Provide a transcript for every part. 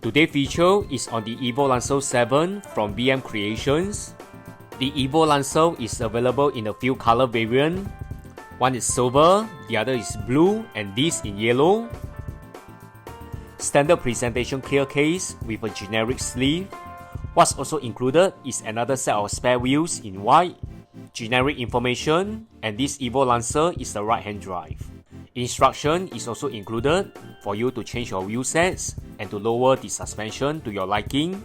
Today's feature is on the Evo Lancer 7 from BM Creations. The Evo Lancer is available in a few color variants. One is silver, the other is blue, and this in yellow. Standard presentation clear case with a generic sleeve. What's also included is another set of spare wheels in white, generic information, and this Evo Lancer is the right hand drive. Instruction is also included for you to change your wheel sets and to lower the suspension to your liking.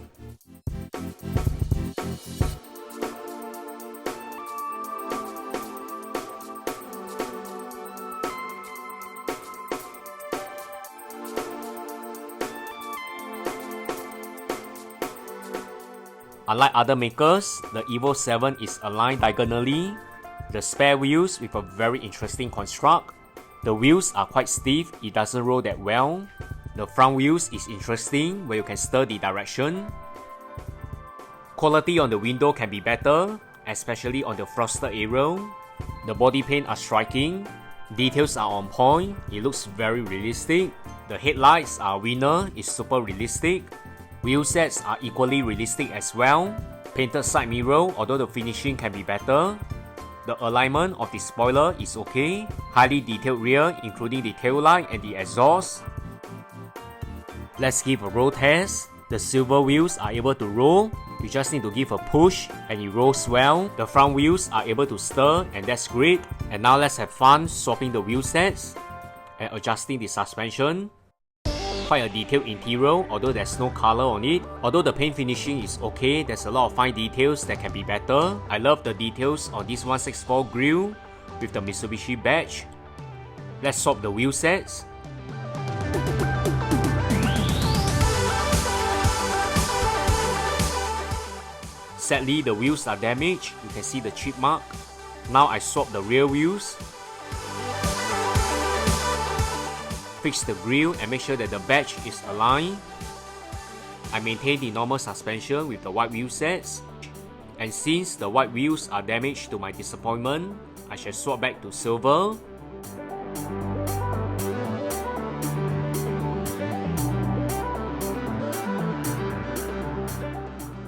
Unlike other makers, the Evo 7 is aligned diagonally, the spare wheels with a very interesting construct. The wheels are quite stiff, it doesn't roll that well. The front wheels is interesting where you can stir the direction. Quality on the window can be better, especially on the frosted area. The body paint are striking, details are on point, it looks very realistic. The headlights are winner, it's super realistic. Wheel sets are equally realistic as well. Painted side mirror, although the finishing can be better. The alignment of the spoiler is okay. Highly detailed rear, including the tail light and the exhaust. Let's give a roll test. The silver wheels are able to roll. You just need to give a push and it rolls well. The front wheels are able to stir and that's great. And now let's have fun swapping the wheel sets and adjusting the suspension. Quite a detailed interior, although there's no color on it. Although the paint finishing is okay, there's a lot of fine details that can be better. I love the details on this 164 grille with the Mitsubishi badge. Let's swap the wheel sets. Sadly, the wheels are damaged. You can see the chip mark. Now I swap the rear wheels. Fix the grille and make sure that the badge is aligned. I maintain the normal suspension with the white wheel sets. And since the white wheels are damaged to my disappointment, I shall swap back to silver.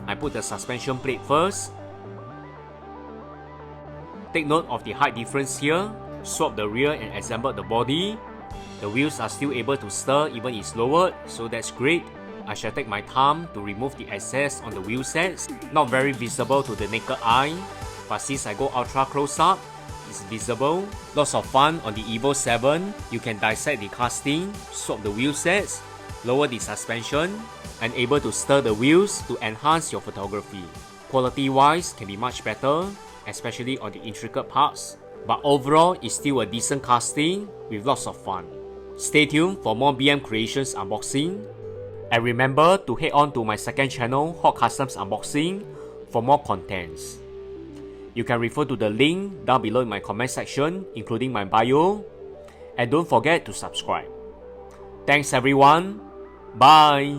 I put the suspension plate first. Take note of the height difference here. Swap the rear and assemble the body. The wheels are still able to stir even it's lowered, so that's great. I shall take my time to remove the excess on the wheel sets. Not very visible to the naked eye, but since I go ultra close up, it's visible. Lots of fun on the Evo 7. You can dissect the casting, swap the wheel sets, lower the suspension, and able to stir the wheels to enhance your photography. Quality wise can be much better, especially on the intricate parts. But overall, it's still a decent casting with lots of fun. Stay tuned for more BM Creations unboxing. And remember to head on to my second channel, Hot Customs Unboxing, for more contents. You can refer to the link down below in my comment section, including my bio. And don't forget to subscribe. Thanks everyone. Bye.